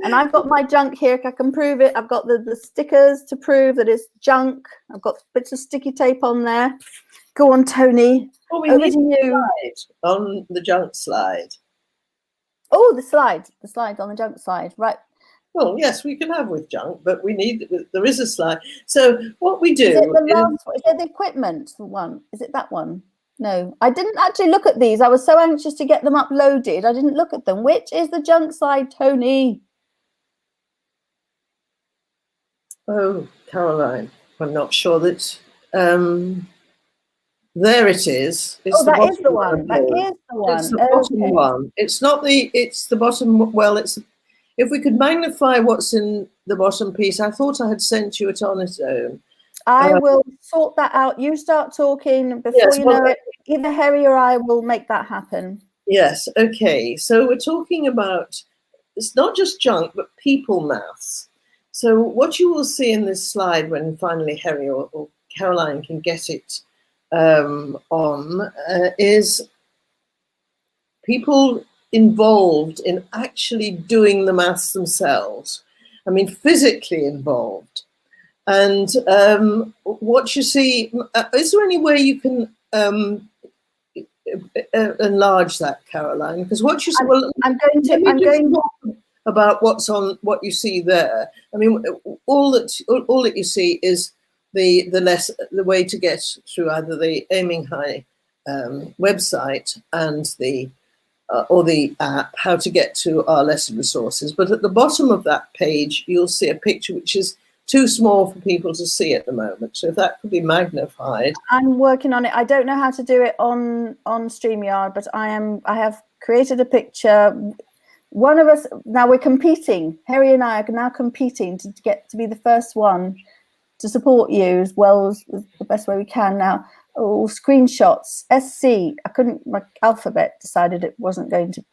[SPEAKER 1] And I've got my junk here. I can prove it. I've got the stickers to prove that it's junk. I've got bits of sticky tape on there. Go on, Toni.
[SPEAKER 3] Oh, we
[SPEAKER 1] Over
[SPEAKER 3] need
[SPEAKER 1] to you.
[SPEAKER 3] slide on the junk slide.
[SPEAKER 1] Oh, the slide on the junk slide. Right.
[SPEAKER 3] Well, yes, we can have with junk, but there is a slide. So what we do
[SPEAKER 1] Is it the last one? Is it the equipment one? Is it that one? No, I didn't actually look at these. I was so anxious to get them uploaded. I didn't look at them. Which is the junk slide, Toni?
[SPEAKER 3] Oh, Caroline, I'm not sure that. There it is. It's
[SPEAKER 1] That is the one. That is the one.
[SPEAKER 3] It's the bottom one. It's not the. It's the bottom. Well, it's. If we could magnify what's in the bottom piece, I thought I had sent you it on its own.
[SPEAKER 1] I will sort that out. You start talking before you know it. Either Harry or I will make that happen.
[SPEAKER 3] Yes. Okay. So we're talking about. It's not just junk, but people maths. So what you will see in this slide when finally Harry or Caroline can get it on is people involved in actually doing the maths themselves. I mean, physically involved. And what you see, is there any way you can enlarge that, Caroline? Because what you see,
[SPEAKER 1] I'm going to
[SPEAKER 3] about what you see there. I mean, all that you see is the way to get through either the Aiming High website and or the app, how to get to our lesson resources. But at the bottom of that page, you'll see a picture which is too small for people to see at the moment. So if that could be magnified.
[SPEAKER 1] I'm working on it. I don't know how to do it on StreamYard, but I have created a picture. One of us, now we're competing. Harry and I are now competing to get to be the first one to support you as well as the best way we can now. Oh, screenshots, SC. My alphabet decided it wasn't going to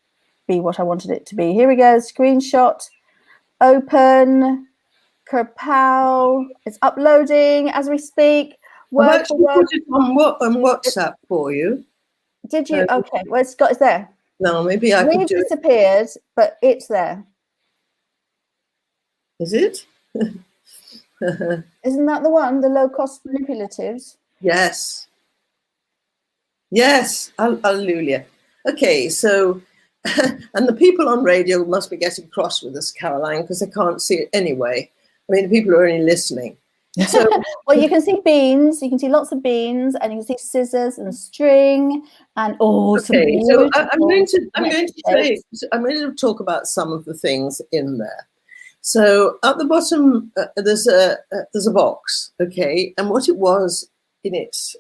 [SPEAKER 1] be what I wanted it to be. Here we go, screenshot, open, Kerpow. It's uploading as we speak.
[SPEAKER 3] I've actually put it on WhatsApp for you.
[SPEAKER 1] Did you? Okay, well, it's there.
[SPEAKER 3] No, maybe I could do it.
[SPEAKER 1] Disappeared, but it's there.
[SPEAKER 3] Is it?
[SPEAKER 1] Isn't that the one, the low-cost manipulatives?
[SPEAKER 3] Yes. Yes, hallelujah. Okay, so, and the people on radio must be getting cross with us, Caroline, because they can't see it anyway. I mean, the people are only listening. So,
[SPEAKER 1] well, you can see beans, you can see lots of beans, and you can see scissors and string, and
[SPEAKER 3] okay. So I'm going to talk about some of the things in there. So at the bottom, there's a box, okay, and what it was in its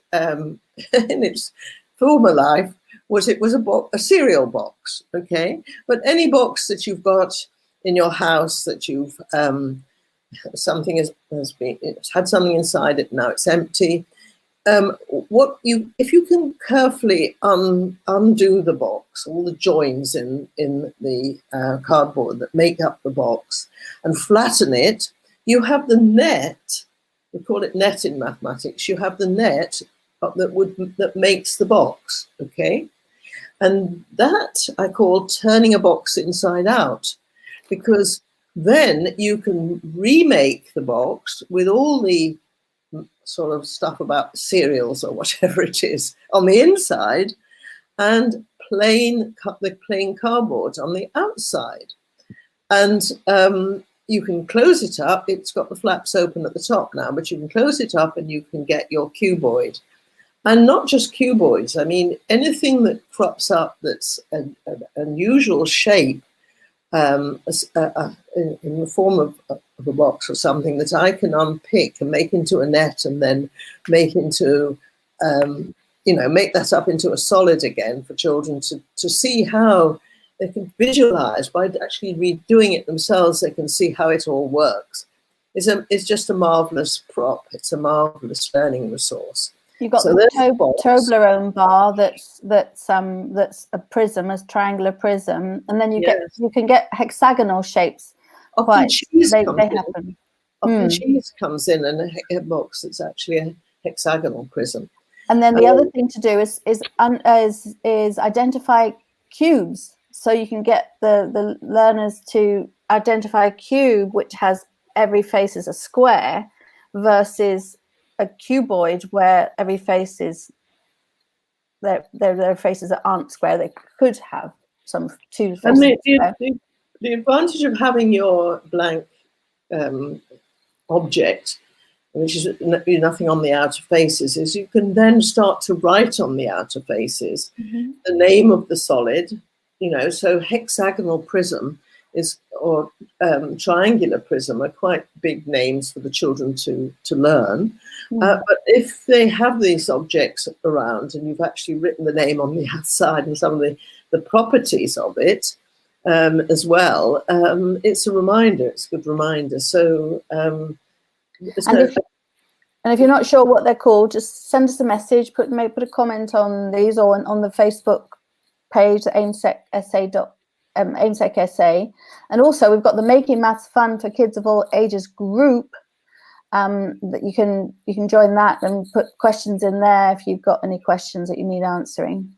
[SPEAKER 3] former life was a cereal box, okay. But any box that you've got in your house that you've something has had something inside it, now it's empty. If you can carefully undo the box, all the joins in the cardboard that make up the box, and flatten it, you have the net. We call it net in mathematics. You have the net that makes the box, okay? And that I call turning a box inside out, because then you can remake the box with all the sort of stuff about cereals or whatever it is on the inside, and the plain cardboard on the outside. And you can close it up. It's got the flaps open at the top now, but you can close it up and you can get your cuboid. And not just cuboids. I mean, anything that crops up that's an unusual shape in the form of a box or something that I can unpick and make into a net, and then make into, make that up into a solid again for children to see how they can visualize by actually redoing it themselves. They can see how it all works. It's just a marvelous prop. It's a marvelous learning resource.
[SPEAKER 1] You've got the Toblerone bar that's a prism, a triangular prism, and then you can get hexagonal shapes.
[SPEAKER 3] Often cheese
[SPEAKER 1] cheese
[SPEAKER 3] comes in a box that's actually a hexagonal prism.
[SPEAKER 1] And then the other thing to do is identify cubes, so you can get the learners to identify a cube which has every face is a square versus a cuboid where every face is their faces that aren't square. They could have some two faces.
[SPEAKER 3] And the advantage of having your blank object, which is nothing on the outer faces, is you can then start to write on the outer faces the name of the solid. So hexagonal prism or triangular prism are quite big names for the children to learn. But if they have these objects around and you've actually written the name on the outside and some of the properties of it as well, it's a reminder. It's a good reminder. So,
[SPEAKER 1] if you're not sure what they're called, just send us a message. Put a comment on these or on the Facebook page, AIMSEC Essay. And also we've got the Making Maths Fun for Kids of All Ages group. That you can join that and put questions in there if you've got any questions that you need answering.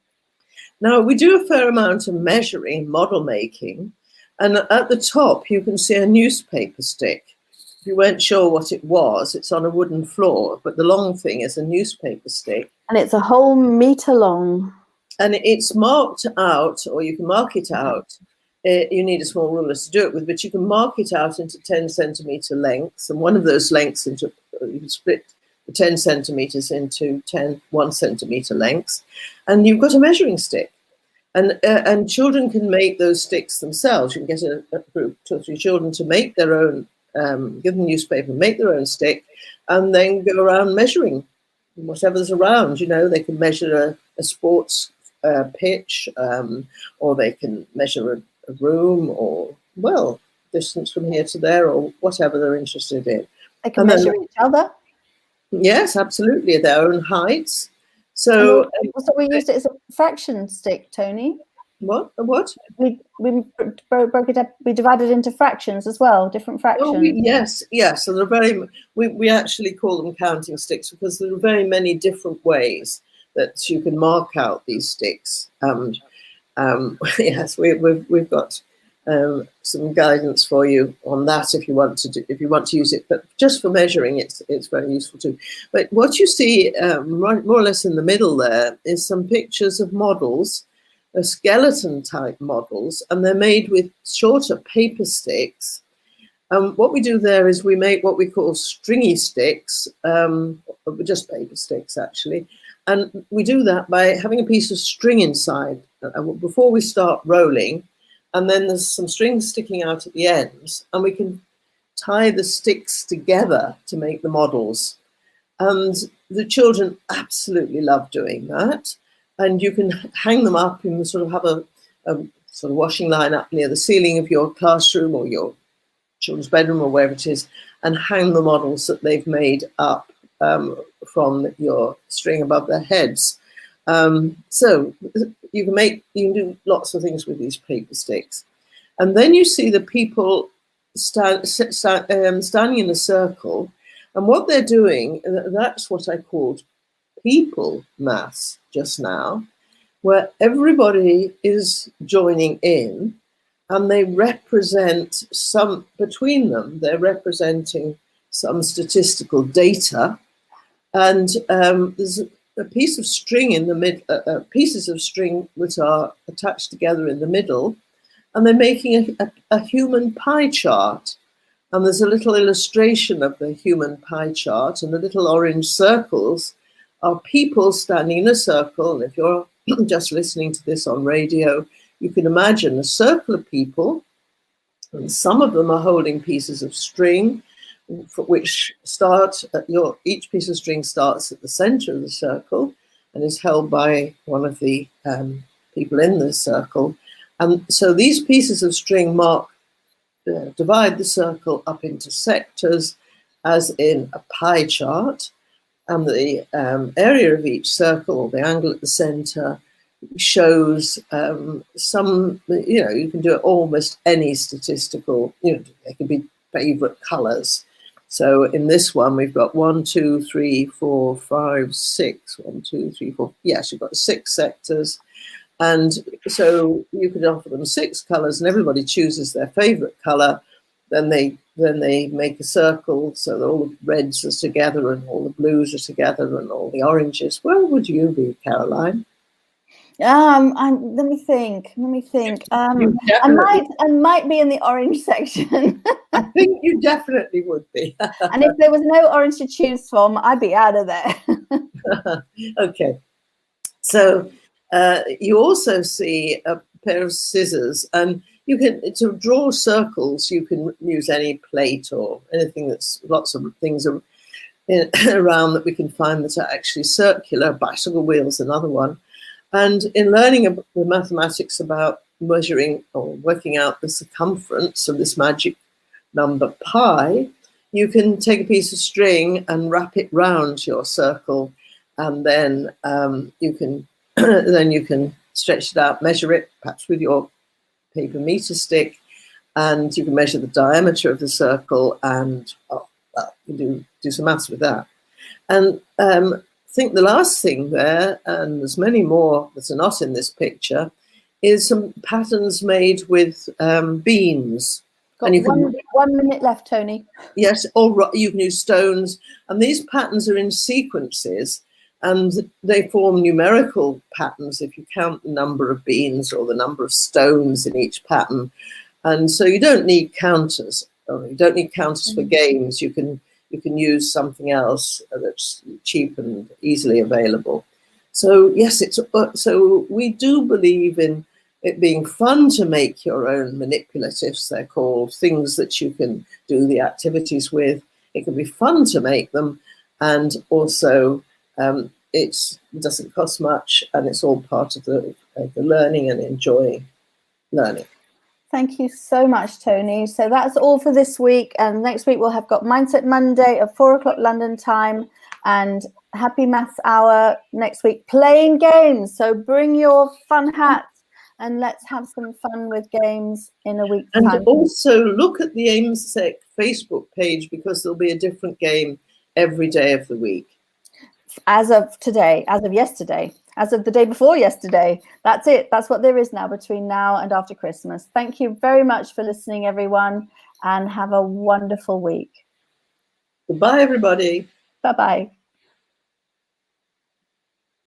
[SPEAKER 3] Now, we do a fair amount of measuring, model making, and at the top you can see a newspaper stick. If you weren't sure what it was, it's on a wooden floor, but the long thing is a newspaper stick.
[SPEAKER 1] And it's a whole meter long.
[SPEAKER 3] And it's marked out, or you can mark it out. You need a small ruler to do it with, but you can mark it out into 10 centimeter lengths. And one of those lengths you can split the 10 centimeters into 1 centimeter lengths. And you've got a measuring stick. And children can make those sticks themselves. You can get a group, 2 or 3 children, to make their own, give them newspaper, make their own stick, and then go around measuring whatever's around. They can measure a sports pitch, or they can measure a room, or distance from here to there, or whatever they're interested in.
[SPEAKER 1] They can measure each other.
[SPEAKER 3] Yes, absolutely, their own heights. So
[SPEAKER 1] we used it as a fraction stick, Toni.
[SPEAKER 3] What?
[SPEAKER 1] We broke it up. We divided into fractions as well, different fractions.
[SPEAKER 3] Yes. So they're we actually call them counting sticks, because there are very many different ways that you can mark out these sticks. Yes, we've got some guidance for you on that if you want to use it. But just for measuring, it's very useful too. But what you see more or less in the middle there is some pictures of models, skeleton type models, and they're made with shorter paper sticks. What we do there is we make what we call stringy sticks, just paper sticks actually. And we do that by having a piece of string inside before we start rolling. And then there's some strings sticking out at the ends, and we can tie the sticks together to make the models. And the children absolutely love doing that. And you can hang them up and sort of have a sort of washing line up near the ceiling of your classroom or your children's bedroom or wherever it is, and hang the models that they've made up from your string above their heads. So you can do lots of things with these paper sticks. And then you see the people standing in a circle, and what they're doing, that's what I called people maths just now. where everybody is joining in, and they represent some, between them, they're representing some statistical data. And there's a piece of string in the middle, pieces of string which are attached together in the middle, and they're making a human pie chart. And there's a little illustration of the human pie chart, and the little orange circles are people standing in a circle. And if you're just listening to this on radio, you can imagine a circle of people, and some of them are holding pieces of string, which start at each piece of string starts at the center of the circle and is held by one of the people in the circle. And so these pieces of string divide the circle up into sectors, as in a pie chart, and the area of each circle, or the angle at the center, shows some, you can do it almost any statistical, they can be favorite colors. So in this one, we've got 1, 2, 3, 4, 5, 6. 1, 2, 3, 4. Yes, you've got 6 sectors. And so you could offer them 6 colors, and everybody chooses their favorite color. Then they make a circle, so that all the reds are together, and all the blues are together, and all the oranges. Where would you be, Caroline?
[SPEAKER 1] Let me think. I might be in the orange section.
[SPEAKER 3] I think you definitely would be.
[SPEAKER 1] And if there was no orange to choose from, I'd be out of there.
[SPEAKER 3] Okay. So you also see a pair of scissors, and you can, to draw circles, you can use any plate or anything that's, lots of things around that we can find that are actually circular. Bicycle wheels, another one. And in learning the mathematics about measuring or working out the circumference of this magic number pi, you can take a piece of string and wrap it round your circle, and then you can stretch it out, measure it, perhaps with your paper meter stick, and you can measure the diameter of the circle, and you do some maths with that. And I think the last thing there, and there's many more that are not in this picture, is some patterns made with beans.
[SPEAKER 1] Got and one minute left, Toni.
[SPEAKER 3] Yes, or you can use stones, and these patterns are in sequences, and they form numerical patterns if you count the number of beans or the number of stones in each pattern. And so you don't need counters, or you don't need counters for games. You can use something else that's cheap and easily available. So yes, so we do believe in it being fun to make your own manipulatives. They're called things that you can do the activities with. It can be fun to make them, and also it doesn't cost much, and it's all part of the learning and enjoying learning.
[SPEAKER 1] Thank you so much, Toni. So that's all for this week. And next week we'll have got Mindset Monday at 4 o'clock London time, and Happy Maths Hour next week, playing games. So bring your fun hats and let's have some fun with games in a week's time.
[SPEAKER 3] And also look at the AIMSEC Facebook page, because there'll be a different game every day of the week.
[SPEAKER 1] As of today, as of yesterday, as of the day before yesterday. That's it. That's what there is now between now and after Christmas. Thank you very much for listening, everyone, and have a wonderful week.
[SPEAKER 3] Goodbye, everybody.
[SPEAKER 1] Bye-bye.